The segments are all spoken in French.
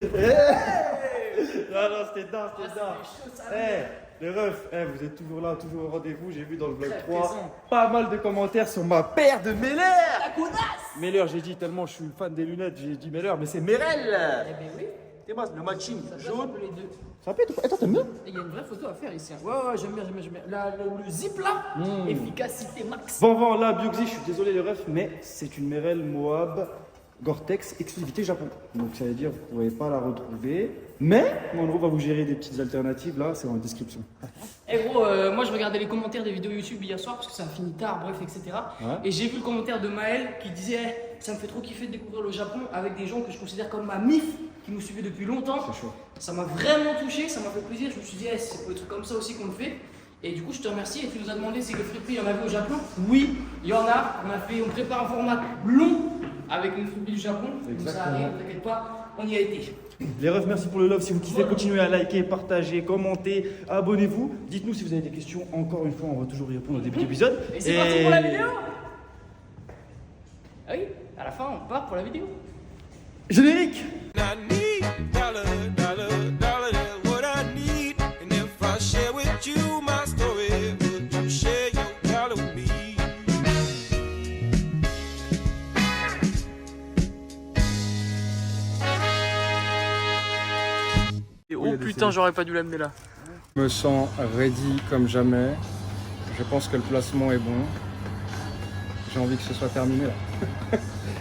Non, non, c'était dedans, c'était dedans. Les refs, vous êtes toujours là, toujours au rendez-vous. J'ai vu dans le vlog 3 pas mal de commentaires sur ma paire de Meller. La connasse. Meller, j'ai dit tellement je suis fan des lunettes, j'ai dit Meller, mais c'est Merrell. Eh ben oui. C'est moi, le matching jaune. Les deux. Ça pète ou pas? Attends, t'aimes bien? Il y a une vraie photo à faire ici. Ouais, j'aime bien, j'aime bien. Le zip là, efficacité max. Bon, là, Bioxy, je suis désolé les refs, mais c'est une Merrell Moab Gore-Tex exclusivité Japon. Donc ça veut dire que vous ne pouvez pas la retrouver. Mais Monroe va vous gérer des petites alternatives, là, c'est en description. Eh gros, moi je regardais les commentaires des vidéos YouTube hier soir parce que ça a fini tard, bref, etc. Ouais. Et j'ai vu le commentaire de Maël qui disait ça me fait trop kiffer de découvrir le Japon avec des gens que je considère comme ma mif qui nous suivaient depuis longtemps. C'est chaud. Ça m'a vraiment touché, ça m'a fait plaisir. Je me suis dit, c'est pour des trucs comme ça aussi qu'on le fait. Et du coup, je te remercie. Et tu nous as demandé si le friperie, il y en avait au Japon. Oui, il y en a. On prépare un format long avec une friperie du Japon. Donc ça arrive, ne t'inquiète pas, on y a été. Les refs, merci pour le love. Si vous kiffez, continuez à liker, partager, commenter, abonnez-vous. Dites-nous si vous avez des questions. Encore une fois, on va toujours y répondre au début d'épisode. Et c'est parti pour la vidéo. Ah oui, à la fin, on part pour la vidéo. Générique. I need dollar, dollar, dollar, that's what I need. And if I share with you my story, would you share your dollar with me? Oh putain, j'aurais pas dû l'amener là. Je me sens ready comme jamais. Je pense que le placement est bon. J'ai envie que ce soit terminé là.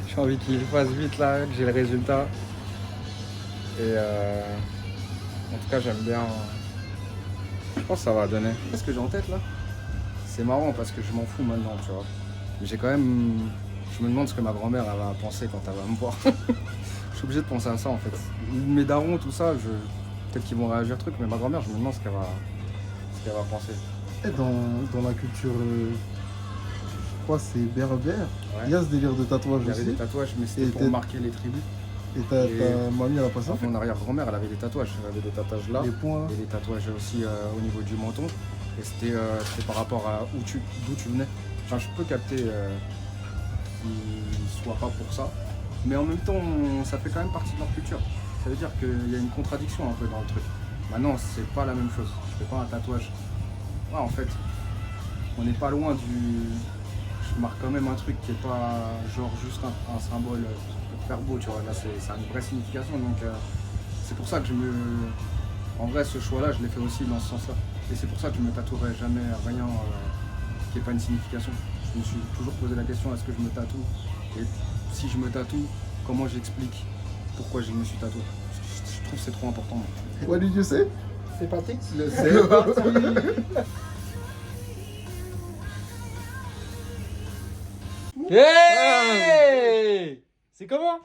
J'ai envie qu'il fasse vite là, que j'ai le résultat. Et en tout cas, j'aime bien. Je pense que ça va donner. Ce que j'ai en tête là, c'est marrant parce que je m'en fous maintenant, tu vois. Mais j'ai quand même. Je me demande ce que ma grand-mère elle va penser quand elle va me voir. Je suis obligé de penser à ça en fait. Mes darons, tout ça, peut-être qu'ils vont réagir truc, mais ma grand-mère, je me demande ce qu'elle va penser. Et dans la culture, je crois que c'est berbère, Ouais. il y a ce délire de tatouage Il y avait aussi. des tatouages, mais c'était Et pour t'es- marquer les tribus. Et ta Et- mamie, elle a pas ça? Mon arrière-grand-mère, elle avait des tatouages. Elle avait des tatouages là, Les points là. et des tatouages aussi au niveau du menton. Et c'était par rapport à d'où tu venais. Enfin, je peux capter qu'ils soient pas pour ça. Mais en même temps, ça fait quand même partie de leur culture. Ça veut dire qu'il y a une contradiction un peu dans le truc. Maintenant, c'est pas la même chose. Je fais pas un tatouage. Ouais, en fait, on n'est pas loin du. Je marque quand même un truc qui est pas genre juste un symbole pour faire beau, tu vois. Là, ça a une vraie signification. Donc, c'est pour ça que En vrai, ce choix-là, je l'ai fait aussi dans ce sens-là. Et c'est pour ça que je me tatouerai jamais rien qui n'ait pas une signification. Je me suis toujours posé la question, est-ce que je me tatoue? Et si je me tatoue, comment j'explique pourquoi je me suis tatoué? Je trouve que c'est trop important. moi. What did you say? C'est parti. C'est parti. Hey! C'est comment?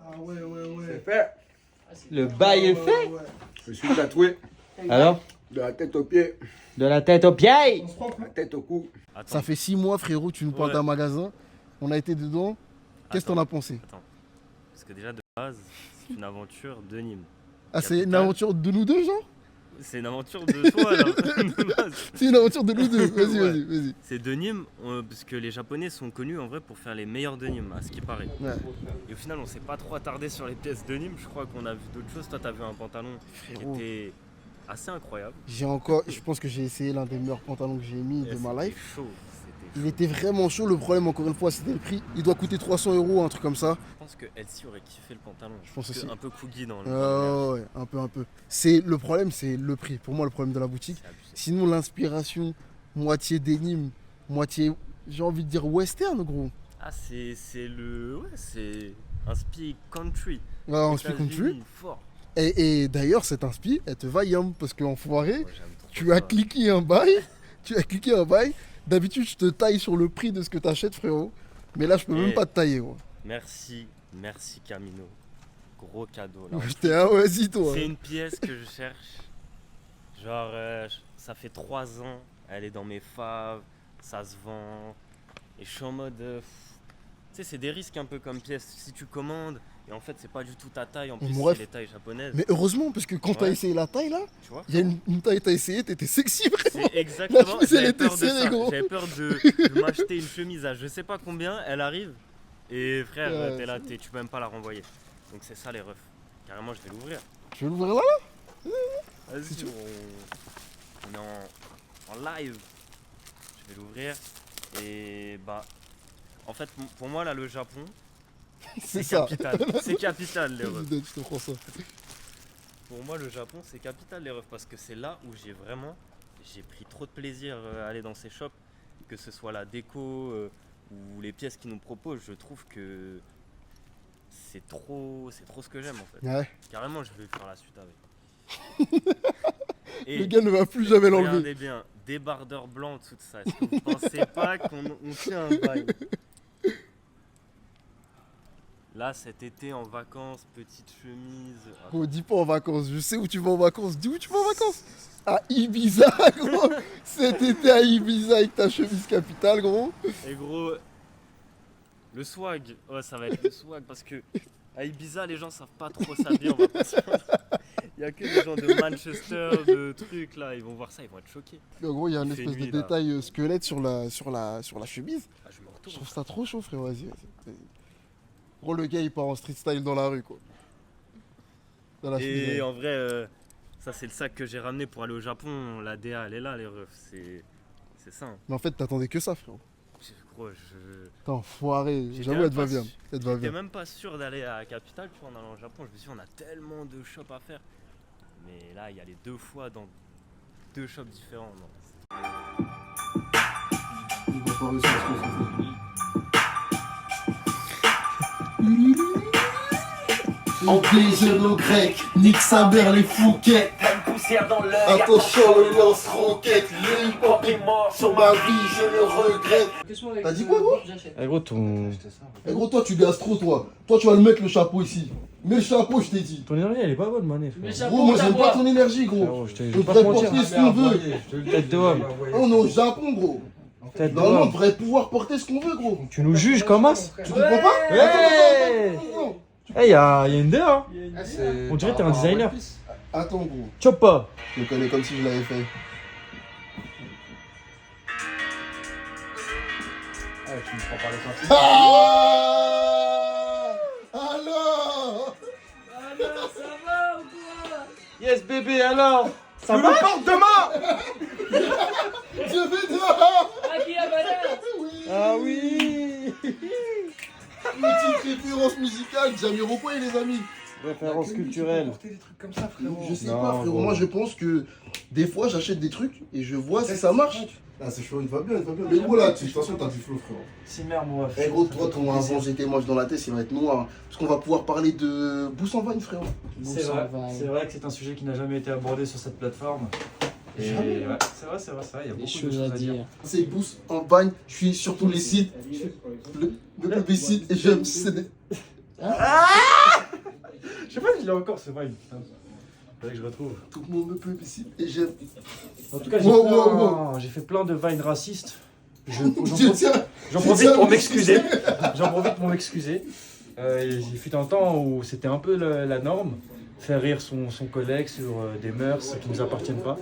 Ah ouais, ouais, ouais. C'est fait. Le bail est fait? Ouais. Je suis tatoué Alors? de la tête aux pieds, De la tête aux pieds! de la tête au cou. Ça fait 6 mois, frérot, tu nous parles d'un magasin. On a été dedans. Qu'est-ce que t'en as pensé? Attends, parce que déjà de base, c'est une aventure de Nîmes. Ah, c'est une Capital. aventure de nous deux, genre? C'est une aventure de toi là. de base. C'est une aventure de nous deux. Vas-y, Ouais. vas-y. C'est de Nîmes, parce que les Japonais sont connus en vrai pour faire les meilleurs de Nîmes, à ce qui paraît. Ouais. Et au final, on s'est pas trop attardé sur les pièces de Nîmes. Je crois qu'on a vu d'autres choses. Toi, t'as vu un pantalon Frérot. qui était assez incroyable. Je pense que j'ai essayé l'un des meilleurs pantalons que j'ai mis Et de ma c'était life. chaud. Il était vraiment chaud. Le problème, encore une fois, c'était le prix. Il doit coûter 300 €, un truc comme ça. Je pense que Elsie aurait kiffé le pantalon. Je pense Parce que aussi. un peu Coogie dans le. Ouais, un peu. C'est le problème, c'est le prix. Pour moi, le problème de la boutique. C'est abusé. Sinon, l'inspiration, moitié denim, moitié, j'ai envie de dire western, gros. Ah, c'est le. Ouais, c'est un spi country. Ouais, on speak États-Unis, country. Fort. Et d'ailleurs, cette inspi, elle te va yam, parce qu'enfoiré, Moi, j'aime trop tu as ça. cliqué un bail. D'habitude, je te taille sur le prix de ce que tu achètes, frérot. Mais là, je peux même Eh. pas te tailler, gros. Merci Camino. Gros cadeau là. J'étais un vas-y, toi. C'est une pièce que je cherche. Genre, ça fait 3 ans, elle est dans mes faves, ça se vend. Et je suis en mode. Tu sais, c'est des risques un peu comme pièce. Si tu commandes, et en fait, c'est pas du tout ta taille, en plus, Bref. c'est les tailles japonaises. Mais heureusement, parce que quand t'as Ouais. essayé la taille, là, Tu vois il y a une taille que t'as essayé, t'étais sexy, vraiment. C'est exactement. La chemise, elle J'avais était peur de serrée, ça. gros. J'avais peur de m'acheter une chemise à je sais pas combien, elle arrive. Et frère, Ouais, t'es là, tu peux même pas la renvoyer. Donc c'est ça les refs. carrément, je vais l'ouvrir. Tu veux l'ouvrir là? Vas-y, on est en live. Je vais l'ouvrir. Et bah, en fait, pour moi, là, le Japon, C'est c'est ça. capital. C'est capital, les refs. Je te prends ça. Pour moi, le Japon, c'est capital, les refs. Parce que c'est là où j'ai pris trop de plaisir à aller dans ces shops. Que ce soit la déco ou les pièces qu'ils nous proposent, je trouve que c'est trop ce que j'aime, en fait. Ouais. Carrément, je vais faire la suite avec. Et Le gars ne va plus jamais l'enlever. regardez bien, débardeur blanc, tout ça. Est-ce que vous pensez pas qu'on tient un bail? Là, cet été, en vacances, petite chemise. Gros, dis pas en vacances. Je sais où tu vas en vacances. Dis où tu vas en vacances? À Ibiza, gros. Cet été à Ibiza avec ta chemise capitale, gros. Et gros, le swag, ouais, ça va être le swag parce que à Ibiza, les gens savent pas trop s'habiller. On va pas se mentir. Il y a que les gens de Manchester, de trucs là, ils vont voir ça, ils vont être choqués. En gros, il y a un Il fait espèce de nuit, là. détail squelette sur la chemise. Ah, je me Je retourne. trouve ça trop chaud, frère. Vas-y. Gros, le gars, il part en street style dans la rue, quoi. Dans la chemise. Et en vrai, ça c'est le sac que j'ai ramené pour aller au Japon. La DA, elle est là, les refs. C'est ça. Hein. Mais en fait, t'attendais que ça, frère. Gros, T'es enfoiré. J'étais J'avoue, même elle te va pas bien. sûr. Elle te va j'étais bien. même pas sûr d'aller à la capitale, tu vois, en allant au Japon. Je me suis dit, on a tellement de shops à faire. Mais là, il y a les 2 fois dans 2 shops différents. Non. On bise nos grecs, nique sa mère les fouquets. Attention, le lance-roquette. Le hip-hop est mort sur ma vie, je le regrette. T'as dit quoi, gros? Eh gros, ton Eh gros, toi, tu gastro, toi. Toi, tu vas le mettre le chapeau ici. Mets le chapeau, je t'ai dit. énergie, elle est pas bonne, mané. Mais frère. chapeau, Gros, moi, ta j'aime voix. pas ton énergie, gros. Frérot, je On vais pas devrait te mentir. porter ce qu'on veut. Tête de homme. On est au Japon, gros. Tête de Normalement, on homme. devrait pouvoir porter ce qu'on veut, gros. Tu nous juges comme as? Tu comprends pas? Ouais. Attends. Eh, y a une DA, hein. On dirait que t'es un designer. Attends, gros. Choppa. Je me connais comme si je l'avais fait. Tu me prends par les sentiments. Ah alors Alors, ça va ou quoi? Yes, bébé, alors? Ça Je va? le porte demain. Je vais dehors. Akihabara. Oui. Ah oui. Petite référence musicale, Jamiroquai, les amis. Référence culturelle. Porter des trucs comme ça, frérot. Je sais Non, pas, frérot. gros. Moi, je pense que des fois, j'achète des trucs et je vois si ça marche. Ah, c'est chaud, il va bien, il va bien. Mais gros, là, de toute façon, t'as du flow, frérot. C'est merde, moi. Eh gros, toi, ton avant j'étais moche dans la tête, il va être noir. Parce qu'on va pouvoir parler de Boussanvagne, frérot. C'est vrai que c'est un sujet qui n'a jamais été abordé sur cette plateforme. Et ouais, c'est vrai, il y a beaucoup de choses à dire. C'est Boussanvagne, je suis sur tous les sites. Le publicite et j'aime CD. Je sais pas si je l'ai encore ce vibe. Faudrait que je retrouve. Tout le monde me publicite et j'aime. En tout cas, Wow, j'ai fait plein de vines racistes. Tiens, J'en profite pour m'excuser. J'en profite pour m'excuser. Il fut un temps où c'était un peu la norme, faire rire son collègue sur des mœurs qui ne nous appartiennent pas.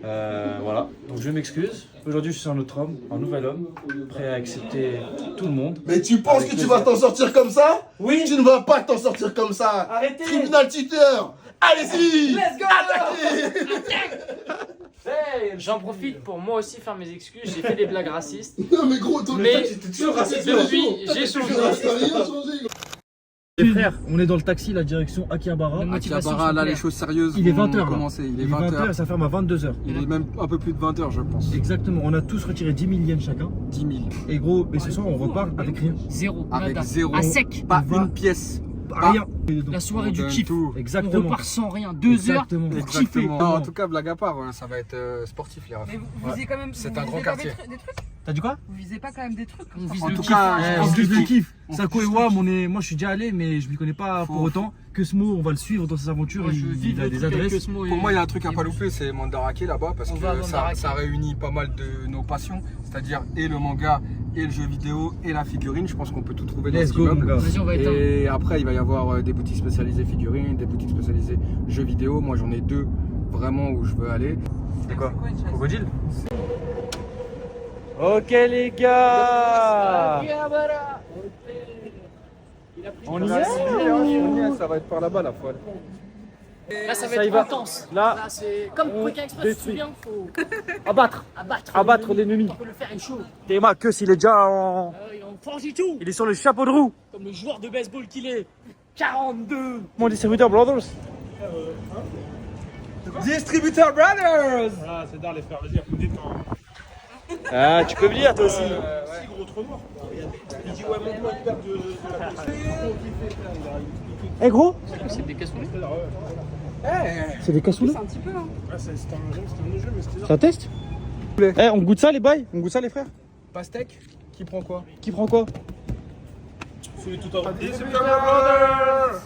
Voilà, donc je m'excuse. Aujourd'hui, je suis un autre homme, un nouvel homme, prêt à accepter tout le monde. Mais tu penses Avec que tu plaisir. vas t'en sortir comme ça? Oui, Tu ne vas pas t'en sortir comme ça. arrêtez. Criminal tuteur. Allez-y. Let's go. Attaquez. Hey, J'en profite pour moi aussi faire mes excuses. J'ai fait des blagues racistes. Non mais gros, toi, Mais t'es toujours raciste. depuis, j'ai changé. T'as rien changé. Les frères, on est dans le taxi, la direction Akihabara. Motivation, là, s'il les vous choses sérieuses Il est vont 20h là. commencer. Il est 20h et 20h. ça ferme à 22h. Il est même un peu plus de 20h, je pense. Exactement, on a tous retiré 10 000 yens chacun. 10 000. Et gros, et ce soir on repart avec rien. Zéro. Avec nada. zéro. À sec. Pas On va- une pièce. Rien. La soirée du On donne kiff. tout. On Exactement. repart sans rien. 2 heures. Exactement. pour kiffer. Exactement. Non, en tout cas, blague à part, ça va être sportif, les refs. Mais vous visez quand même. C'est vous un visez grand pas quartier. Des trucs T'as dit quoi? Vous visez pas quand même des trucs On vise En le tout kiff. cas, je On pense vise qu'il le faut- kiff. on Sako et kiffe Wam, moi je suis déjà allé, mais je m'y connais pas pour Faut- autant. Que ce mot, on va le suivre dans ses aventures. Moi, je il vis a le des truc avec adresses. Cosmo et- Pour moi, il y a un truc à et pas vous. louper, c'est Mandarake là-bas, parce On va à que ça Mandarake. réunit pas mal de nos passions, c'est-à-dire et le manga, et le jeu vidéo, et la figurine. Je pense qu'on peut tout trouver dans Let's cet go, mon immeuble. gars. Vas-y, on va éteindre. Et après, il va y avoir des boutiques spécialisées figurines, des boutiques spécialisées jeux vidéo. Moi, j'en ai 2 vraiment où je veux aller. C'est quoi? Crocodile? Ok les gars. Akihabara. On y est. Ça va être par là-bas, la fois. Là, ça va Ça y être va. intense. Là, Là, c'est comme on Pékin Express, tu te détruit. souviens, faut abattre abattre l'ennemi. On peut le faire, il est chaud. Théma, que s'il est déjà en... Il est en forge et tout. Il est sur le chapeau de roue. Comme le joueur de baseball qu'il est. 42. Mon distributeur Brothers. Distributeur Brothers. Ah, c'est dans les frères, vas-y, applaudis quand. Ah, tu peux me dire toi aussi. Si, gros trou noir. Il dit, ouais, montre-moi une paire de la police. Eh gros, C'est des cassoulets. c'est des cassoules. Un petit peu, hein. Ah, c'était un jeu, mais c'était Ça teste. Eh, on goûte ça les bails? On goûte ça les frères? Pastèque. Qui prend quoi? Qui prend quoi? celui tout en haut. Distributeur Brothers.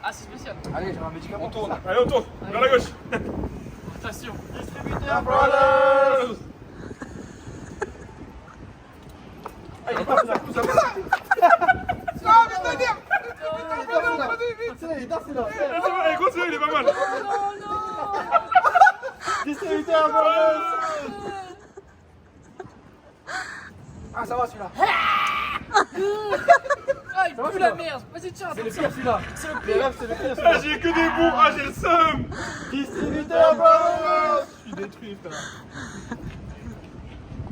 Ah, c'est spécial. Allez, j'ai un médicament. On tourne. Allez, on tourne. Vers la gauche. Attention. Distributeur Brothers. Ah, il est parti, ça pousse, ça pousse. Ah, mais c'est-à-dire. C'est là. Allez, continue, il est pas mal. Distributeur Brothers. Ah, ça va celui-là. Ah, il pue la merde. Vas-y, tiens. C'est le pire celui-là. C'est le pire. C'est le pire Ah, j'ai que des bons. Ah, j'ai le seum. Distributeur Brothers. Je suis détruit, frère.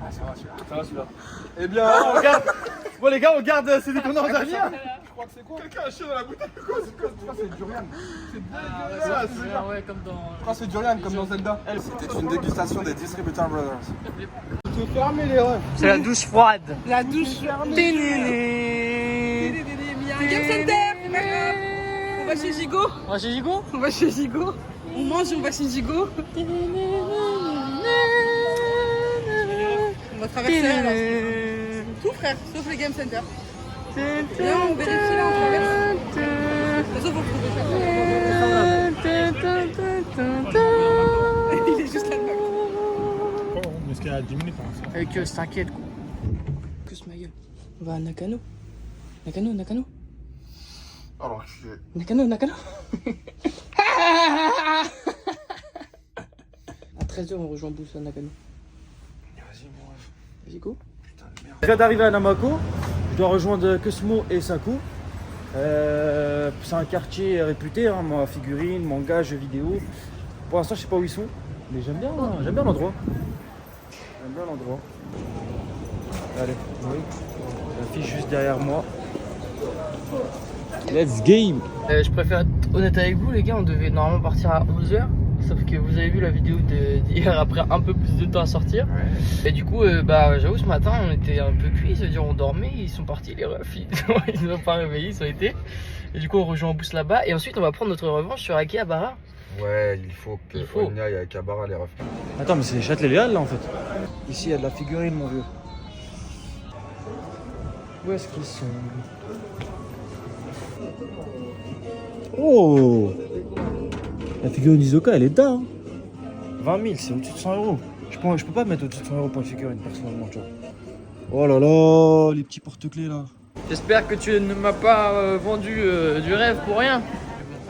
Ah, ça va celui-là. Ça va celui-là. Eh bien, on garde. Bon les gars, on garde ces déconneurs derrière. Je crois que c'est quoi? Quelqu'un a un chien dans la bouteille ou quoi? Je crois que c'est durian. Ah, ouais, comme dans. Je crois que c'est durian comme dans Zelda. C'était une dégustation des Distributeur Brothers. C'est la douche froide. La douche fermée. Il y a un game center. On va chez Gigot. On va chez Gigot. On va chez Gigot. On mange et on va chez Gigot. On va traverser là. Tout frère, sauf les game center. Là on vérifie, là on traverse. De toute façon, faut trouver ça. Il est juste là-bas. Mais ce qu'il y a 10 minutes, hein, ça. Avec t'inquiète quoi. Que ma gueule. On va à Nakano. Nakano. Alors, je suis. Nakano. À 13h, on rejoint Boussa Nakano. Vas-y, go. Je viens d'arriver à Namako. Je dois rejoindre Cosmo et Saku. C'est un quartier réputé, hein, figurines, manga, jeux vidéo. Pour l'instant, je sais pas où ils sont, mais j'aime bien l'endroit. Allez, oui. L'affiche juste derrière moi. Let's game. Je préfère être honnête avec vous, les gars. On devait normalement partir à 11h. Sauf que vous avez vu la vidéo d'hier après un peu plus de temps à sortir. Ouais. Et du coup, j'avoue, ce matin, on était un peu cuits. C'est-à-dire, on dormait. Ils sont partis, les refs. Ils nous ont pas réveillés, ils ont été. Et du coup, on rejoint en boost là-bas. Et ensuite, on va prendre notre revanche sur Akihabara. Ouais, il faut qu'on y aille avec Abara les refs. Attends, mais c'est Châtelet-Léal là en fait. Ici, il y a de la figurine, mon vieux. Où est-ce qu'ils sont? Oh! La figurine d'Isoka, elle est dingue. Hein. 20 000, c'est au-dessus de 100 euros. Je peux pas mettre au-dessus de 100 euros pour une figurine, personnellement, tu vois. Oh là là, les petits porte-clés là. J'espère que tu ne m'as pas vendu du rêve pour rien.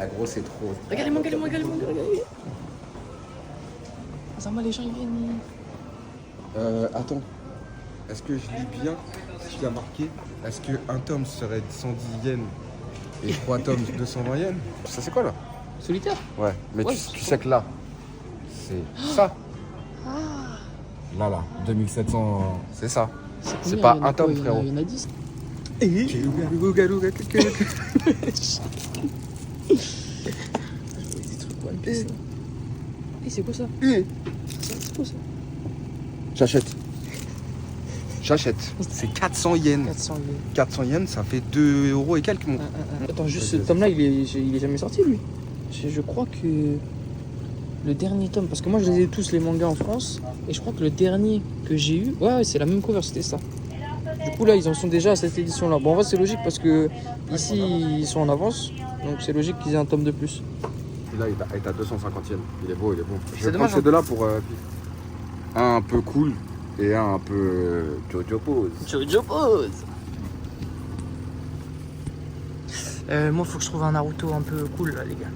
Ah gros, c'est trop. Regardez-moi. Ça va, les gens ils viennent. Attends. Est-ce que je lis bien ce qu'il y a marqué? Est-ce qu'un tome serait 110 yens et 3 tomes 220 yens? Ça c'est quoi là? Solitaire. Ouais, mais Ouais, tu sais que là, c'est ça. Là, 2700, c'est ça. C'est pas un tome, frérot. Il y en a 10. C'est quoi ça? C'est quoi ça? J'achète. C'est 400 yens. 400 yens. 400 yens, ça fait 2 euros et quelques. Attends, juste ce tome là, il est jamais sorti lui. Je crois que le dernier tome, parce que moi je les ai tous les mangas en France, et je crois que le dernier que j'ai eu, ouais c'est la même cover, c'était ça. Du coup là ils en sont déjà à cette édition là. Bon en vrai c'est logique parce que ici ils sont en avance, donc c'est logique qu'ils aient un tome de plus. Et là il est à 250 yens. Il est beau. Je C'est vais dommage, prendre ces deux-là pour un peu cool et un peu Jojo Pose. Jojo Pose. Moi faut que je trouve un Naruto un peu cool là les gars.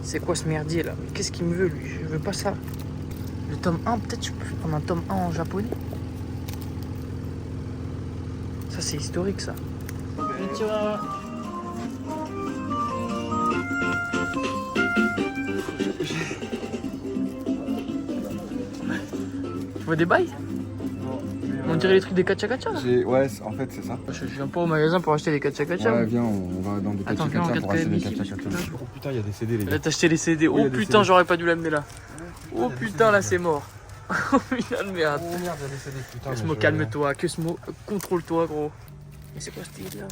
C'est quoi ce merdier là? Qu'est-ce qu'il me veut lui? Je veux pas ça. Le tome 1, peut-être je peux prendre un tome 1 en japonais. c'est historique ça. Tu vois des bails? On dirait les trucs des kacha-kacha là. Ouais, en fait, c'est ça. Je viens pas au magasin pour acheter des kacha-kacha. Ouais, viens, on va dans des Attends, viens, on kacha-kacha regarde pour quand acheter même des ici. kacha-kacha. Oh putain, il y a des CD, les Là gars. t'as acheté les CD. il y Oh a des putain, CD. j'aurais pas dû l'amener là. Oh putain, là c'est mort. Oh putain de merde. Oh merde, il y a des CD, putain. mais Cosmo, je- calme-toi. Cosmo, contrôle-toi, gros. Mais c'est quoi ce délire là?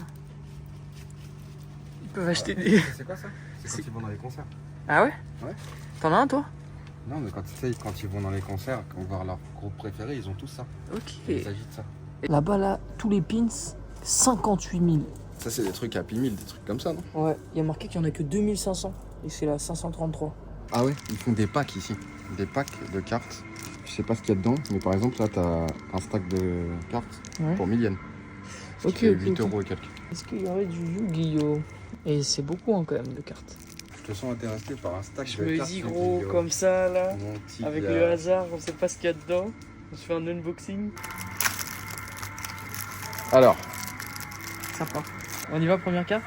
Ils peuvent acheter des. C'est quoi ça? C'est C'est- quand ils vont dans les concerts. Ah ouais? Ouais. T'en as un toi? Non, mais quand ils vont dans les concerts, quand on va voir leur groupe préféré, ils ont tous ça. Ok. Ils agitent ça. Là-bas, là, tous les pins, 58 000. Ça, c'est des trucs Happy Meal, des trucs comme ça, non? Ouais, il y a marqué qu'il y en a que 2500. Et c'est la 533. Ah ouais, ils font des packs ici. Des packs de cartes. Je sais pas ce qu'il y a dedans, mais par exemple, là, t'as un stack de cartes Ouais. pour 1000 yens. Ce qui Ok, fait ok, 8 ok. euros et quelques. Est-ce qu'il y aurait du Yu-Gi-Oh? Et c'est beaucoup hein, quand même de cartes. Je te sens intéressé par un stack Je de me cartes. dis Yu-Gi-Oh. gros comme ça là, Mon petit avec gars. le hasard, on sait pas ce qu'il y a dedans. On se fait un unboxing. Alors, Sympa. On y va, première carte?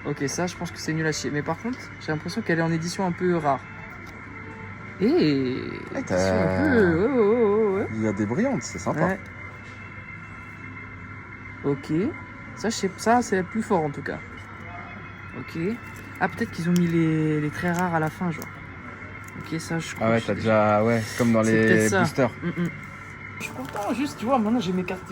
Ok, ça je pense que c'est nul à chier. Mais par contre, j'ai l'impression qu'elle est en édition un peu rare. Édition un peu... ouais. il y a des brillantes, c'est sympa. Ouais. Ok. Ça, je sais, ça c'est plus fort en tout cas. Ok. Ah, peut-être qu'ils ont mis les très rares à la fin, genre. Ok, ça je crois. Ah ouais, que t'as je- déjà... Ouais, comme dans C'est les peut-être ça. boosters. Je suis content, juste, tu vois, maintenant j'ai mes cartes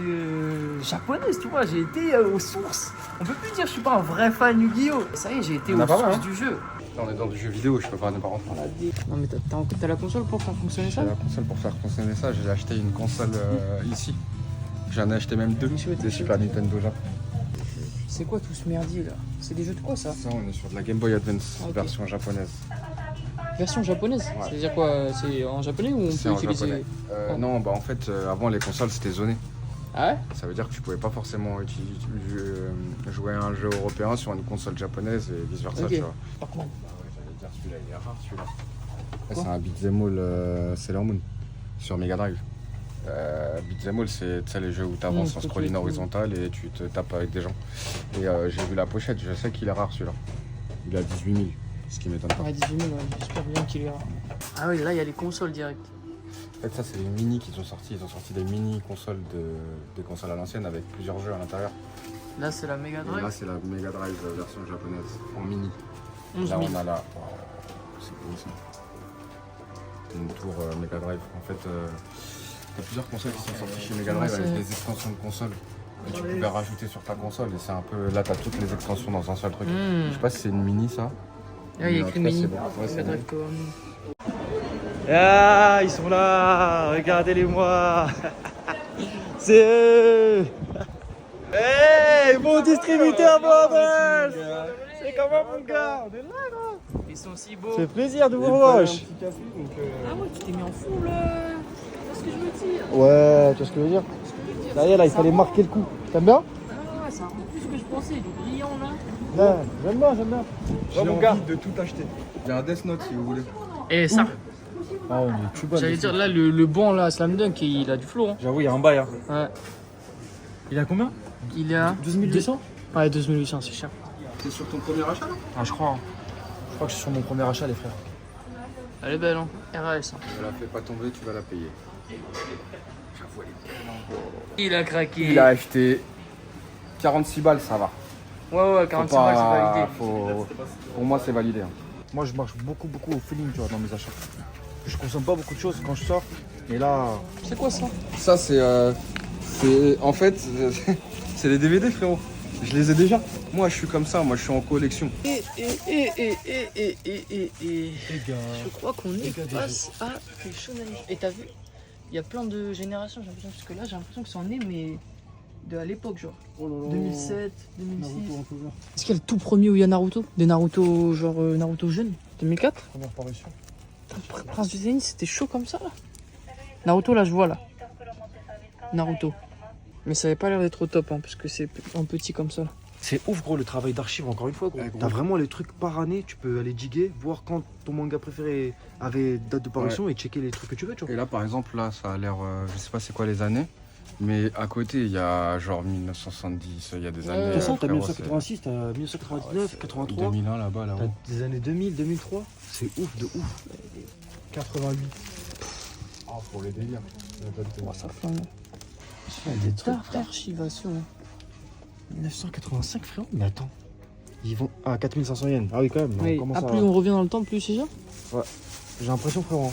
japonaises, tu vois, j'ai été aux sources. On peut plus dire que je suis pas un vrai fan Yu-Gi-Oh! Ça y est, j'ai été On a aux pas mal, sources hein. du jeu. Là, on est dans du jeu vidéo, je peux pas ne pas rentrer. Non mais t'as la console pour faire fonctionner ça? J'ai la console pour faire fonctionner ça, j'ai acheté une console ici. J'en ai acheté même deux, des Super Nintendo Japon. C'est quoi tout ce merdier là? C'est des jeux de quoi ça? Ça, on est sur de la Game Boy Advance, Ok. version japonaise. Version japonaise? Ouais. C'est-à-dire quoi? C'est en japonais ou on C'est peut en utiliser? japonais. Non, bah en fait, avant les consoles c'était zoné. Ah ouais? Ça veut dire que tu pouvais pas forcément jouer à un jeu européen sur une console japonaise et vice versa, Ok. tu vois. Par contre. Bah ouais, j'allais dire celui-là, il est rare celui-là. Quoi C'est un beat'em all Sailor Moon sur Mega Drive. Beat'em all, c'est tu sais, les jeux où tu avances en ok, scrolling ok. horizontal et tu te tapes avec des gens. Et j'ai vu la pochette, je sais qu'il est rare celui-là. Il a 18 000, ce qui m'étonne pas. Ouais, 18 000, ouais, j'espère bien qu'il est rare. Ah oui, là il y a les consoles direct. En fait, ça, c'est les mini qu'ils ont sortis. Ils ont sorti des mini consoles des consoles à l'ancienne avec plusieurs jeux à l'intérieur. Là c'est la Mega Et Drive. là, c'est la Mega Drive version japonaise en mini. 11 Là, 000. on a la. Oh, c'est cool ça. Une tour Mega Drive. En fait, il y a plusieurs consoles qui sont sorties chez Mega Drive Ouais, avec c'est- des extensions de consoles. Et tu pouvais rajouter sur ta console. Et c'est un peu. Là, t'as toutes les extensions dans un seul truc. Je sais pas si c'est une mini ça. Ah, il y a Mais en écrit tout cas, mini. c'est bon. Ouais, c'est Mega bon. Drive Power Mini. Ah, ils sont là, regardez-les-moi. C'est eux. Hey, mon distributeur bordel. C'est comment mon gars? On est là, gros. Ils sont si beaux. C'est plaisir de vous revoir. Ah ouais, tu t'es mis en full. C'est ce que je veux dire. Ouais, tu vois ce que je veux dire? Derrière là, il fallait marquer le coup. T'aimes bien? Ah, c'est un peu plus que je pensais, du brillant là. Ouais, j'aime bien, j'aime bien. J'ai mon gars. envie de tout acheter. J'ai un Death Note si vous voulez. Et ça, Ah, on est tuba. j'allais dire là, le banc là, Slam Dunk, il a du flow. Hein. J'avoue, il y a un bail. Hein. Ouais. Il a combien? Il est à 2200? Ouais, 2800, c'est cher. C'est sur ton premier achat là? Ah, je crois. Hein. Je crois que c'est sur mon premier achat, les frères. Elle est belle, hein. RAS. Hein. Ne la fais pas tomber, tu vas la payer. J'avoue, elle est Il a craqué. Il a acheté 46 balles, ça va. Ouais, ouais, 46 balles, c'est validé. Pour moi, c'est validé. Hein. Moi, je marche beaucoup au feeling, tu vois, dans mes achats. Je consomme pas beaucoup de choses quand je sors. Et là, C'est quoi ça? Ça, c'est. En fait, c'est les DVD, frérot. Je les ai déjà. Moi, je suis comme ça. Moi, je suis en collection. Et. les gars. Je crois qu'on est face à des shonen. Et t'as vu? Il y a plein de générations, j'ai l'impression, parce que là, j'ai l'impression que c'est en est, mais de à l'époque, genre. 2007, 2006. Est-ce qu'il y a le tout premier où il y a Naruto? Des Naruto, genre Naruto jeune? 2004? Première parution. Prince du Zénith, c'était chaud comme ça, là. Naruto, là, je vois, là. Naruto. Mais ça avait pas l'air d'être au top, hein, parce que c'est en petit comme ça, là. C'est ouf gros le travail d'archive encore une fois gros. Ouais, gros. T'as vraiment les trucs par année, tu peux aller diguer, voir quand ton manga préféré avait date de parution et checker les trucs que tu veux tu vois. Et là par exemple là ça a l'air, je sais pas c'est quoi les années, mais à côté il y a genre 1970, il y a des années. T'as ça, t'as frérot, 1986, t'as 1999, 83, 2001 là-bas là-haut. t'as des années 2000, 2003. C'est ouf de ouf. 88. Ah pour les délires. Ça flingue. Des trucs d'archivation. 1985 frérot. Mais attends. Ils vont. Ah 4500 yens. Ah oui quand même. Oui. On commence Plus on revient dans le temps, plus c'est ça. J'ai l'impression frérot.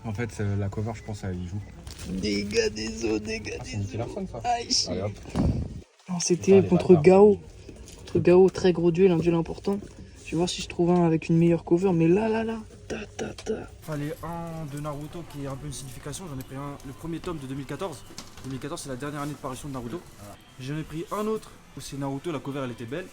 En fait la cover je pense elle y joue. Dégâts des eaux, dégâts C'est Nicky Larson ça. Aïe, Allez hop. non, c'était contre Gao. Contre Gao, très gros duel, un duel important. Je vais voir si je trouve un avec une meilleure cover, mais là. Fallait un de Naruto qui est un peu une signification. J'en ai pris un, le premier tome de 2014. 2014 c'est la dernière année de parution de Naruto. J'en ai pris un autre où c'est Naruto, la cover elle était belle.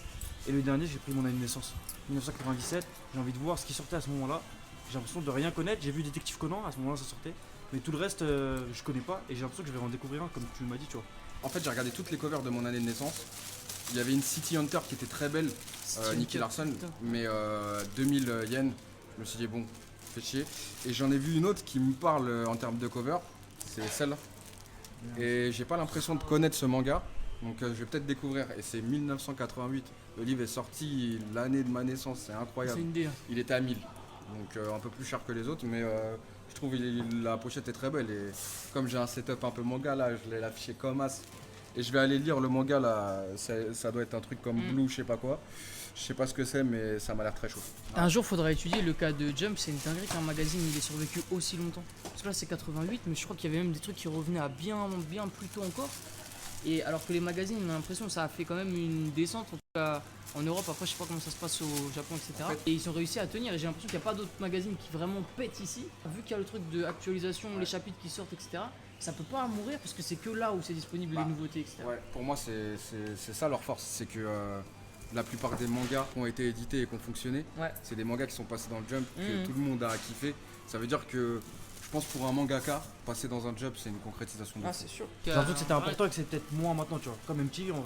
Et le dernier j'ai pris mon année de naissance, 1997. J'ai envie de voir ce qui sortait à ce moment-là. J'ai l'impression de rien connaître. J'ai vu Détective Conan, à ce moment-là ça sortait. Mais tout le reste je connais pas et j'ai l'impression que je vais en découvrir un comme tu m'as dit tu vois. En fait j'ai regardé toutes les covers de mon année de naissance. Il y avait une City Hunter qui était très belle, Nicky Larson, mais 2000 yens. Je me suis dit bon, fait chier. Et j'en ai vu une autre qui me parle en termes de cover, c'est celle-là. Et j'ai pas l'impression de connaître ce manga, donc je vais peut-être découvrir. Et c'est 1988. Le livre est sorti l'année de ma naissance, c'est incroyable. C'est une idée. Il était à 1000, donc un peu plus cher que les autres, mais je trouve la pochette est très belle. Et comme j'ai un setup un peu manga là, je l'ai affiché comme as. Et je vais aller lire le manga là, ça doit être un truc comme Blue, je sais pas quoi. Je sais pas ce que c'est, mais ça m'a l'air très chaud. Un jour, faudra étudier le cas de Jump. C'est une dinguerie qu'un magazine il ait survécu aussi longtemps. Parce que là, c'est 88, mais je crois qu'il y avait même des trucs qui revenaient à bien plus tôt encore. Et alors que les magazines, on a l'impression que ça a fait quand même une descente, en tout cas en Europe. Après, je sais pas comment ça se passe au Japon, etc. Et ils ont réussi à tenir. Et j'ai l'impression qu'il n'y a pas d'autres magazines qui vraiment pètent ici. Vu qu'il y a le truc de actualisation, les chapitres qui sortent, etc. Ça peut pas mourir parce que c'est que là où c'est disponible les nouveautés, etc. Ouais, pour moi, c'est ça leur force. C'est que la plupart des mangas qui ont été édités et qui ont fonctionné, c'est des mangas qui sont passés dans le Jump, que tout le monde a kiffé. Ça veut dire que je pense pour un mangaka, passer dans un Jump, c'est une concrétisation de Ah, c'est sûr. J'ai l'impression que c'était important et que c'est peut-être moins maintenant, tu vois. Comme MTV, en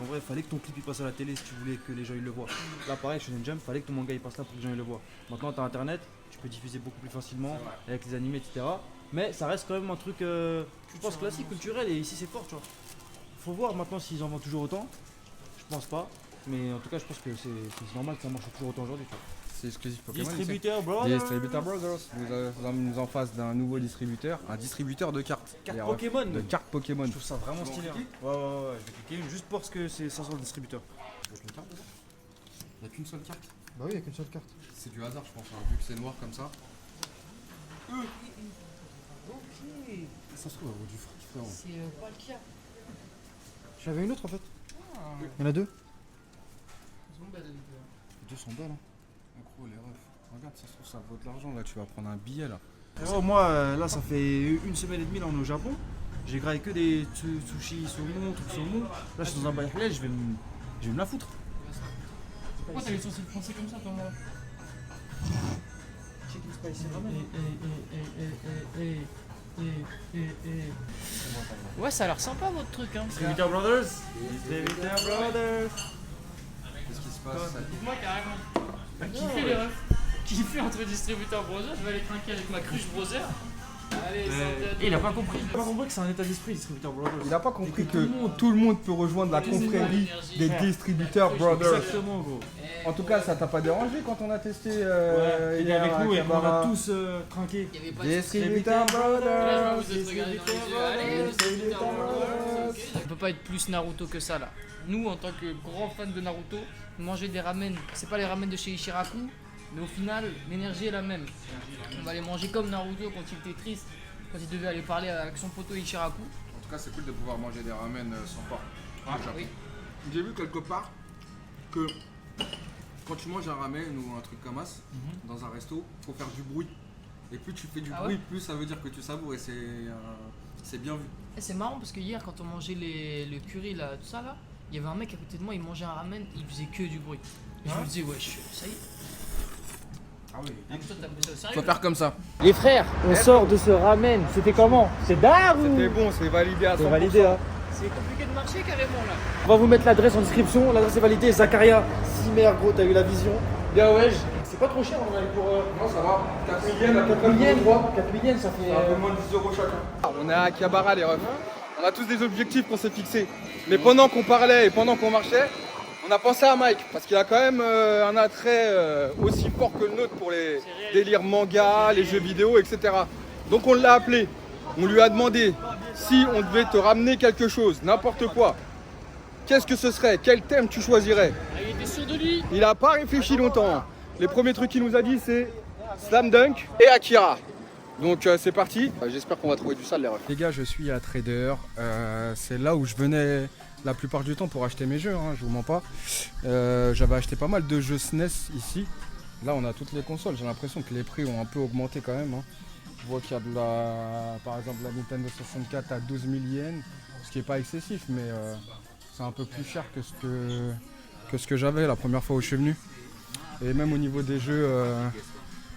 vrai, fallait que ton clip il passe à la télé si tu voulais que les gens ils le voient. Là, pareil, Shonen Jump, fallait que ton manga il passe là pour que les gens ils le voient. Maintenant, t'as internet, tu peux diffuser beaucoup plus facilement avec les animés, etc. Mais ça reste quand même un truc, je pense, classique, culturel, et ici c'est fort, tu vois. Faut voir maintenant s'ils en vendent toujours autant. Je pense pas, mais en tout cas, je pense que c'est normal que ça marche toujours autant aujourd'hui, tu vois. C'est exclusif Pokémon. Distributeur Brothers. Distributeur Brothers. Nous sommes en face d'un nouveau distributeur, un distributeur de cartes. Carte Pokémon. De cartes Pokémon. Je trouve ça vraiment stylé. Ouais, je vais cliquer une juste parce que ça sort le distributeur. Il n'y a qu'une seule carte. Bah oui, il n'y a qu'une seule carte. C'est du hasard, je pense, hein, vu que c'est noir comme ça. Ça se trouve, elle vaut du fric, frérot. C'est pas le cas. J'avais une autre en fait. Il y en a deux. Ils sont belles, les deux. Les deux sont belles, hein. Gros, les refs. Regarde, ça se trouve, ça vaut de l'argent, là. Tu vas prendre un billet, là. Moi, là, ça fait une semaine et demie là, on est au Japon. J'ai graillé que des sushis, saumon, trucs saumon. Là, je suis dans un bail halal, je vais me la foutre. Pourquoi t'as les sourcils français comme ça, toi, moi? Chicken spicy ramen. Ouais, ça a l'air sympa votre truc, hein. Distributeur Brothers. Distributeur Brothers. Qu'est-ce qui se passe ça? Dites-moi carrément. Kiffez les refs. Kiffez entre distributeurs Brothers. Je vais aller trinquer avec ma cruche Brother. Allez, il a pas compris. Il a pas compris que c'est un état d'esprit, distributeur Brothers. Il a pas compris que tout le monde peut rejoindre la confrérie des distributeurs Brothers. Exactement, gros. En tout cas, ça t'a pas dérangé quand on a testé il est avec nous et on a tous trinqué. Distributeur Brothers. On peut pas être plus Naruto que ça là. Nous, en tant que grands fans de Naruto, manger des ramen, c'est pas les ramen de chez Ichiraku, mais au final, l'énergie est la même. On va les manger comme Naruto quand il était triste, quand il devait aller parler avec son poteau Ichiraku. En tout cas, c'est cool de pouvoir manger des ramen sans porc. Oui. J'ai vu quelque part que quand tu manges un ramen ou un truc comme ça, dans un resto, faut faire du bruit. Et plus tu fais du bruit, plus ça veut dire que tu savoures et c'est bien vu. Et c'est marrant parce que hier, quand on mangeait le curry, là, tout ça là, il y avait un mec à côté de moi, il mangeait un ramen, il faisait que du bruit. Et je me disais, wesh, ça y est. Ah oui. Toi, t'as pris ça au sérieux, Faut faire comme ça. Les frères, on sort de ce ramen. C'était comment? C'est dingue ou... C'était bon, c'est validé à 100%. C'est validé, hein. C'est compliqué de marché carrément là. On va vous mettre l'adresse en description, l'adresse est validée. Zacharia, Zimmer, gros, t'as eu la vision. Bien ouais, c'est pas trop cher on a eu pour. Non, ça va. 4 yens à peu près. 4 yens, ça fait. Un peu moins de 10 € chacun. On est à Akihabara, les refs. On a tous des objectifs qu'on s'est fixés. Mais pendant qu'on parlait et pendant qu'on marchait, on a pensé à Mike. Parce qu'il a quand même un attrait aussi fort que le nôtre pour les délires manga, les jeux vidéo, etc. Donc on l'a appelé. On lui a demandé si on devait te ramener quelque chose, n'importe quoi. Qu'est-ce que ce serait? Quel thème tu choisirais? Il était sûr de lui. Il a pas réfléchi longtemps. Les premiers trucs qu'il nous a dit, c'est Slam Dunk et Akira. Donc c'est parti. J'espère qu'on va trouver du sale, les refs. Les gars, je suis à Trader. C'est là où je venais la plupart du temps pour acheter mes jeux, hein, je vous mens pas. J'avais acheté pas mal de jeux SNES ici. Là, on a toutes les consoles. J'ai l'impression que les prix ont un peu augmenté quand même. Hein. Je vois qu'il y a par exemple la Nintendo 64 à 12 000 yens, ce qui n'est pas excessif, mais c'est un peu plus cher que ce que j'avais la première fois où je suis venu. Et même au niveau des jeux,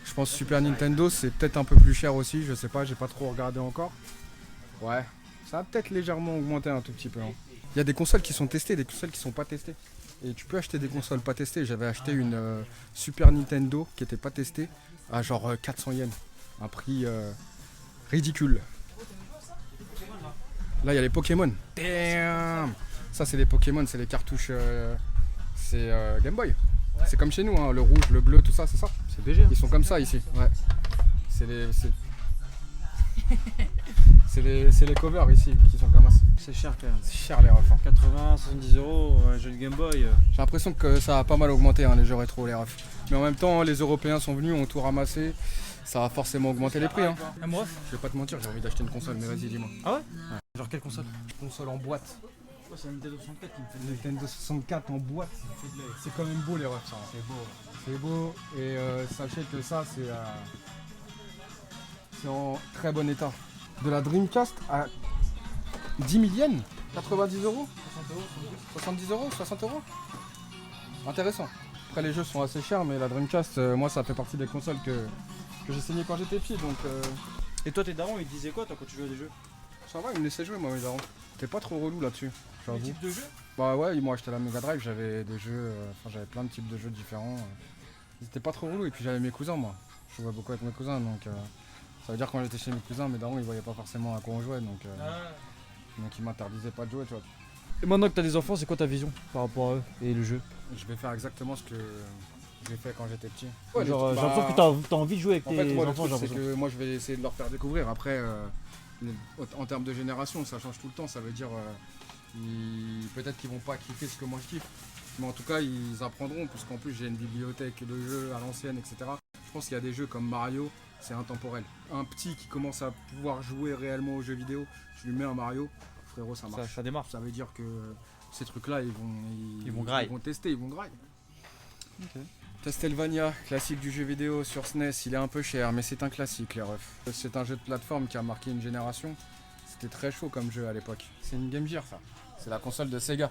je pense Super Nintendo, c'est peut-être un peu plus cher aussi, je sais pas, j'ai pas trop regardé encore. Ouais, ça a peut-être légèrement augmenté un tout petit peu. Hein. Il y a des consoles qui sont testées, des consoles qui sont pas testées. Et tu peux acheter des consoles pas testées. J'avais acheté une Super Nintendo qui était pas testée à genre 400 yens. Un prix ridicule. Là, il y a les Pokémon. Damn! Ça, c'est les Pokémon, c'est les cartouches. C'est Game Boy. C'est comme chez nous, hein, le rouge, le bleu, tout ça, c'est ça. C'est BG. Ils sont comme ça ici. Ouais. C'est les covers ici qui sont comme ça. C'est cher quand même. C'est cher les refs. 80, 70 €, un jeu de Game Boy. J'ai l'impression que ça a pas mal augmenté, hein, les jeux rétro, les refs. Mais en même temps, les Européens sont venus, ont tout ramassé. Ça va forcément augmenter les prix. Hein. Moi Je vais pas te mentir, j'ai envie d'acheter une console, mais vas-y, dis-moi. Ah ouais? Genre quelle console? Une console en boîte. C'est un Nintendo 64 qui me fait Une Nintendo 64 en boîte. C'est quand même beau, les refs, ça. C'est beau. C'est beau. Et sachez que ça, c'est en très bon état. De la Dreamcast à 10 000 yens, 90 €, 70 €, 60 €. Intéressant. Après, les jeux sont assez chers, mais la Dreamcast, moi, ça fait partie des consoles que j'ai saigné quand j'étais petit. Donc, Et toi, tes darons, ils te disaient quoi toi quand tu jouais à des jeux? ça va, ils me laissaient jouer, moi, mes darons. T'es pas trop relou là-dessus. Quel type de jeu? Bah ouais, ils m'ont acheté la Mega Drive, j'avais des jeux, j'avais plein de types de jeux différents. Ils étaient pas trop relous, et puis j'avais mes cousins, moi. Je jouais beaucoup avec mes cousins, donc ça veut dire quand j'étais chez mes cousins, mes darons, ils voyaient pas forcément à quoi on jouait, donc ils m'interdisaient pas de jouer, tu vois. Et maintenant que t'as des enfants, c'est quoi ta vision par rapport à eux et le jeu? Je vais faire exactement ce que j'ai fait quand j'étais petit. Genre, j'ai l'impression que t'as envie de jouer avec En tes fait, moi, le enfants, truc, j'ai c'est l'impression. que moi, je vais essayer de leur faire découvrir. Après, en termes de génération, ça change tout le temps. Ça veut dire, peut-être qu'ils vont pas kiffer ce que moi je kiffe. Mais en tout cas, ils apprendront, puisqu'en plus, j'ai une bibliothèque de jeux à l'ancienne, etc. Je pense qu'il y a des jeux comme Mario, c'est intemporel. Un petit qui commence à pouvoir jouer réellement aux jeux vidéo, je lui mets un Mario, frérot, ça marche. Ça démarre. Ça veut dire que ces trucs-là, Ils vont graille. Ils vont tester, ils vont graille. Castlevania, classique du jeu vidéo sur SNES, il est un peu cher, mais c'est un classique, les refs. C'est un jeu de plateforme qui a marqué une génération. C'était très chaud comme jeu à l'époque. C'est une Game Gear, ça. C'est la console de Sega.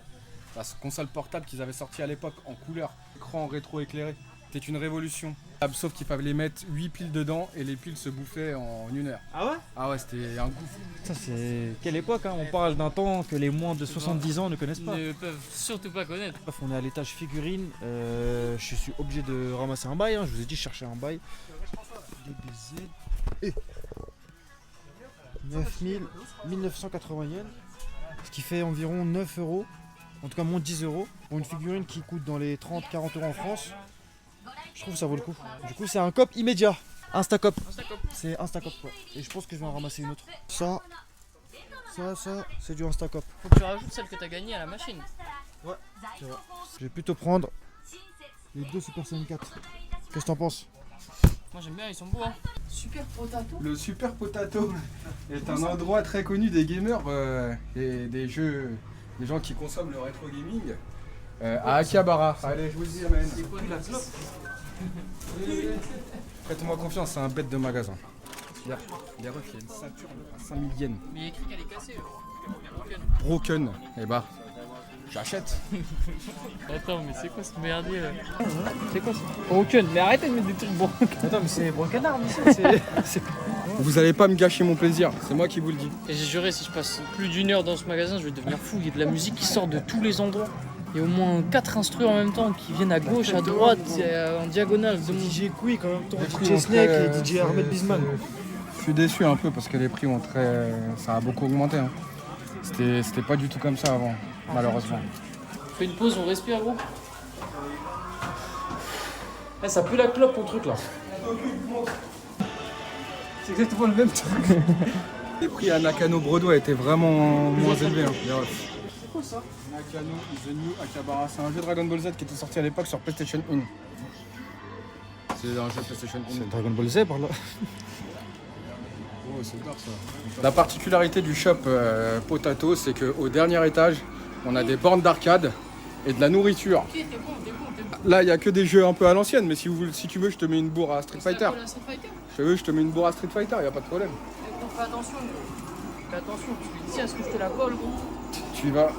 La console portable qu'ils avaient sortie à l'époque en couleur, écran rétro-éclairé. C'était une révolution. Sauf qu'il fallait mettre 8 piles dedans et les piles se bouffaient en 1 heure. Ah ouais? Ah ouais, c'était un gouffre. Ça, c'est quelle époque, hein? On parle d'un temps que les moins de 70 ans ne connaissent pas. Ils ne peuvent surtout pas connaître. Bref, on est à l'étage figurine. Je suis obligé de ramasser un bail. Hein. Je vous ai dit, chercher un bail. DBZ. 1980 yens. Ce qui fait environ 9 €. En tout cas, moins de 10 €. Pour une figurine qui coûte dans les 30-40 € en France. Je trouve que ça vaut le coup. Du coup, c'est un cop immédiat. Instacop. C'est Instacop, ouais. Et je pense que je vais en ramasser une autre. Ça, c'est du Instacop. Faut que tu rajoutes celle que t'as gagnée à la machine. Ouais, c'est vrai. Je vais plutôt prendre les deux Super Saiyan 4. Qu'est-ce que t'en penses? Moi j'aime bien, ils sont beaux. Hein. Super potato. Le Super Potato est un endroit très connu des gamers et des jeux, des gens qui consomment le rétro gaming à Akihabara. Allez, je vous y amène. Faites-moi confiance, c'est un bête de magasin. Les refs, il y a une ceinture à 5000 yens. Mais il y a écrit qu'elle est cassée. Broken. Et bah, j'achète. Attends, mais c'est quoi ce merdier là? C'est quoi ça? Broken, mais arrêtez de mettre des trucs broken. Attends, mais c'est Broken Arm ici. Vous allez pas me gâcher mon plaisir, c'est moi qui vous le dis. Et j'ai juré, si je passe plus d'une heure dans ce magasin, je vais devenir fou. Il y a de la musique qui sort de tous les endroits. Il y a au moins 4 instrus en même temps qui viennent à gauche, à droite, en diagonale. DJ Quick en même temps, Les prix DJ ont Snake très- et DJ Ahmed Bisman. Je suis déçu un peu parce que les prix ont ça a beaucoup augmenté. Hein. C'était pas du tout comme ça avant, malheureusement. On fait une pause, on respire gros. Eh, ça pue la clope ton truc là. C'est exactement le même truc. Les prix à Nakano Broadway étaient vraiment moins élevés. Hein. C'est quoi ça? Nakano The New Akihabara, c'est un jeu Dragon Ball Z qui était sorti à l'époque sur PlayStation 1. C'est un jeu PlayStation 1. C'est Dragon Ball Z par là. Oh, c'est dark ça. La particularité du shop Potato, c'est qu'au dernier étage, on a des bornes d'arcade et de la nourriture. Ok, t'es bon, t'es bon. Là, il n'y a que des jeux un peu à l'ancienne, mais si tu veux, je te mets une bourre à Street Fighter. Je te mets une bourre à Street Fighter, il n'y a pas de problème. Fais attention gros. Fais attention, parce que d'ici à ce que je te la colle gros. Tu vas...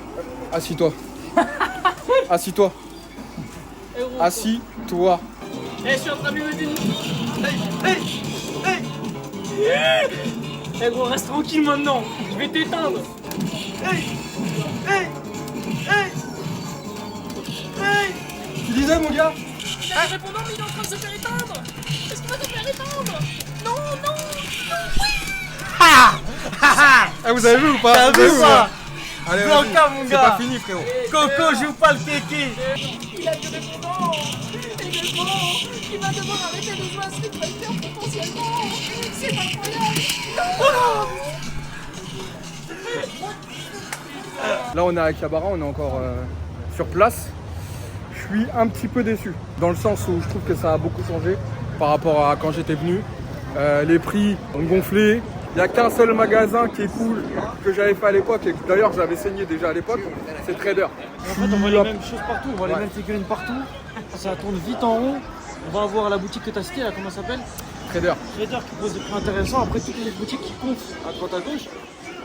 Assis-toi. Assis-toi. Eh, gros, Assis-toi. Eh, je suis en train de lui mettre une... Eh gros, reste tranquille maintenant. Je vais t'éteindre. Tu disais, mon gars? Il a répondant, mais il est en train de se faire éteindre. Est-ce qu'il va te faire éteindre? Non, non. Ah, vous avez vu ou pas? T'as vu ça? Allez, Blanca, vas-y. mon C'est gars. pas fini, frérot. Coco joue pas le kéké. Il a du répondant. Également, il va devoir arrêter de jouer à Street Fighter potentiellement. C'est incroyable. Là, on est à Akihabara, on est encore sur place. Je suis un petit peu déçu, dans le sens où je trouve que ça a beaucoup changé par rapport à quand j'étais venu. Les prix ont gonflé. Il n'y a qu'un seul magasin qui est cool que j'avais fait à l'époque et que d'ailleurs j'avais saigné déjà à l'époque, c'est Trader. En fait, on voit les mêmes choses partout, on voit les mêmes figurines partout. Ça tourne vite en rond. On va avoir la boutique que tu as citée, là, comment ça s'appelle? Trader. Trader qui pose des prix intéressants. Après, toutes les boutiques qui comptent à droite à gauche.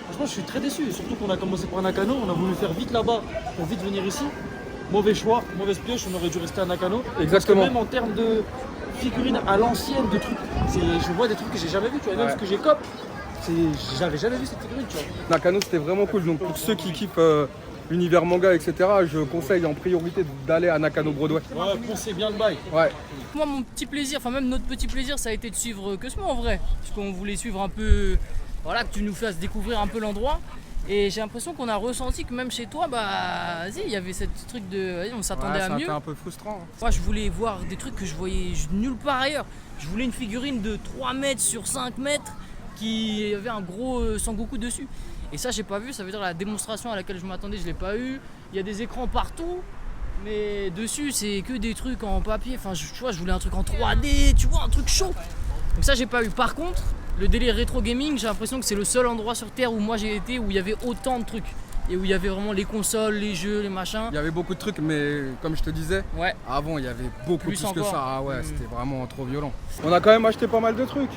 Franchement, je suis très déçu. Surtout qu'on a commencé par Nakano, on a voulu faire vite là-bas pour vite venir ici. Mauvais choix, mauvaise pioche, on aurait dû rester à Nakano. Exactement. Parce que même en termes de figurines à l'ancienne, de trucs, je vois des trucs que j'ai jamais vu, tu vois. Même Ouais. ce que j'ai cop, j'avais jamais vu cette figurine, tu vois. Nakano, c'était vraiment cool. Donc pour ceux qui kiffent l'univers manga, etc., je conseille en priorité d'aller à Nakano Broadway. Ouais, pensez bien le bail. Ouais. Moi, mon petit plaisir, enfin même notre petit plaisir, ça a été de suivre Cosmo en vrai. Parce qu'on voulait suivre un peu, voilà, que tu nous fasses découvrir un peu l'endroit. Et j'ai l'impression qu'on a ressenti que même chez toi, bah, vas-y, il y avait ce truc de, vas-y, on s'attendait à mieux. C'était un peu frustrant. Moi, je voulais voir des trucs que je voyais nulle part ailleurs. Je voulais une figurine de 3 mètres sur 5 mètres qui avait un gros Sangoku dessus. Et ça, j'ai pas vu. Ça veut dire la démonstration à laquelle je m'attendais, je l'ai pas eu. Il y a des écrans partout, mais dessus, c'est que des trucs en papier. Enfin, tu vois, je voulais un truc en 3D, tu vois, un truc chaud. Donc ça, j'ai pas eu. Par contre, le délire rétro gaming, j'ai l'impression que c'est le seul endroit sur Terre où moi j'ai été où il y avait autant de trucs. Et où il y avait vraiment les consoles, les jeux, les machins. Il y avait beaucoup de trucs, mais comme je te disais, Ouais. avant il y avait beaucoup plus que encore. ça. Ah ouais, c'était vraiment trop violent. On a quand même acheté pas mal de trucs.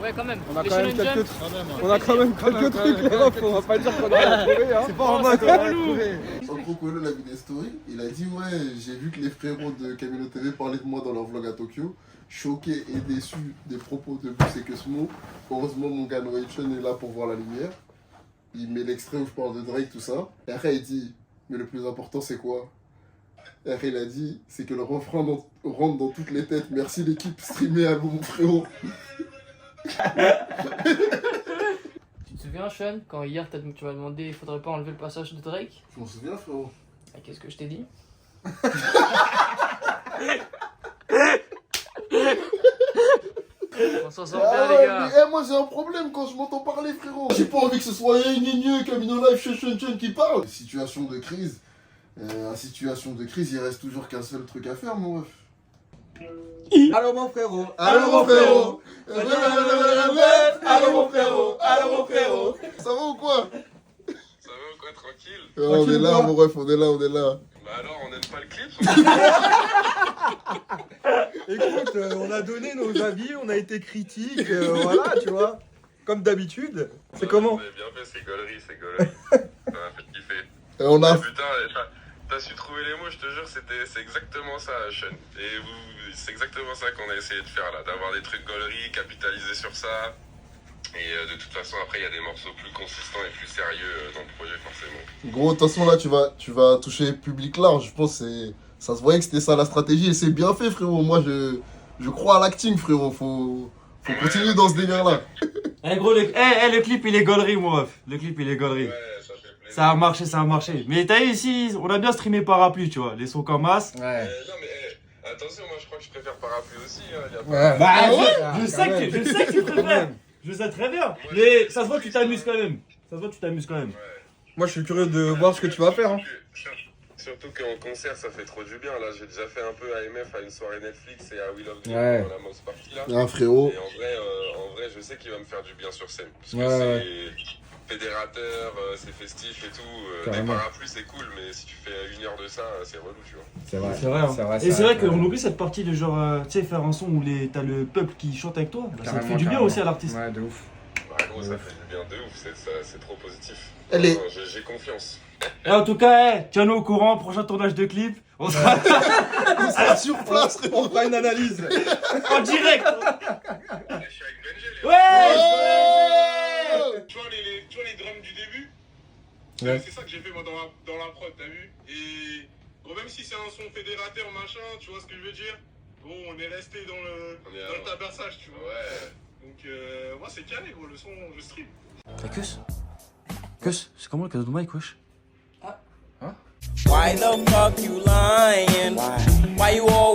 Ouais, quand même. On a Les quand même Shonen quelques, Jump. on a quand même quelques trucs, les refs. On va pas dire qu'on a rien trouvé. Hein. C'est pas en mode, on va trouver. Quand Kokolo l'a vu des stories, il a dit ouais, j'ai vu que les frérots de Camino TV parlaient de moi dans leur vlog à Tokyo. Choqué et déçu des propos de Bus et Cosmo. Heureusement, mon gars Noéchon est là pour voir la lumière. Il met l'extrait où je parle de Drake, tout ça. Et après, il dit, mais le plus important, c'est quoi? Et après, il a dit, c'est que le refrain rentre dans toutes les têtes. Merci l'équipe, streamée à vous, mon frérot. Tu te souviens, Sean, quand hier tu m'as demandé il faudrait pas enlever le passage de Drake? Je m'en souviens, frérot. Et qu'est-ce que je t'ai dit? On s'en sort bien, les gars. Mais, moi, j'ai un problème quand je m'entends parler, frérot. J'ai pas envie que ce soit Camino Life, Chen qui parle. Situation de crise. En situation de crise, il reste toujours qu'un seul truc à faire, mon ref. Allô mon frérot, Allô mon frérot. Allô mon frérot. Allô mon frérot. Ça va ou quoi? Ça va ou quoi, tranquille? On est là, mon ref, on est là. Bah alors, on n'aime pas le clip? écoute, on a donné nos avis, on a été critiques, voilà, tu vois, comme d'habitude. C'est comment? Vous avez bien fait, c'est gaulerie. Ça m'a fait kiffer. Et on a... Putain, t'as su trouver les mots, je te jure, c'est exactement ça, Sean. Et c'est exactement ça qu'on a essayé de faire là, d'avoir des trucs gauleries, capitaliser sur ça. Et de toute façon, après, il y a des morceaux plus consistants et plus sérieux dans le projet, forcément. Gros, de toute façon, là, tu vas toucher public large. Je pense que ça se voyait que c'était ça la stratégie. Et c'est bien fait, frérot. Moi, je crois à l'acting, frérot. Faut continuer dans ce délire-là. Eh gros, le clip il est gaulerie, mon ref. Le clip il est gaulerie. Ouais, ça fait plaisir. Ça a marché, ça a marché. Mais t'as vu ici, on a bien streamé Parapluie, tu vois. Les sons comme As. Non, mais attention, moi, je crois que je préfère Parapluie aussi. Hein, y a pas... Bah, ouais, je sais que tu préfères. Je sais très bien. Mais ça se voit que tu t'amuses quand même. Ça se voit que tu t'amuses quand même. Moi, je suis curieux de voir ce que tu vas faire. Hein. Surtout qu'en concert, ça fait trop du bien. Là, j'ai déjà fait un peu AMF à une soirée Netflix et à Will of Dream, Ouais. dans la mouse party là. Ah, frérot. Et en vrai, je sais qu'il va me faire du bien sur scène. Parce que Ouais. c'est fédérateur, c'est festif et tout. Des Carrément. parapluies, c'est cool, mais si tu fais 1 heure de ça, c'est relou, tu vois. C'est vrai. C'est vrai. Hein. Et c'est vrai qu'on oublie cette partie de genre, tu sais, faire un son où t'as le peuple qui chante avec toi. Bah, ça te fait du bien aussi à l'artiste. Ouais, de ouf. Bah, gros, ça fait du bien de ouf, c'est trop positif. Elle est- Non, j'ai confiance. Et en tout cas, tiens-nous au courant, prochain tournage de clip. On sera On sera sur place, frérot. On fera une analyse. en direct. Je suis avec Benji, les Ouais. Tu vois les drums du début? Ouais. C'est ça que j'ai fait moi dans la prod, t'as vu? Et bon, même si c'est un son fédérateur, machin, tu vois ce que je veux dire? Bon, on est resté dans le tabassage, tu vois. Ouais. Donc, moi, c'est calé, gros, le son, je stream. T'as Kus, c'est comment le cadeau de Mike, wesh? Why the fuck you lying? Why you all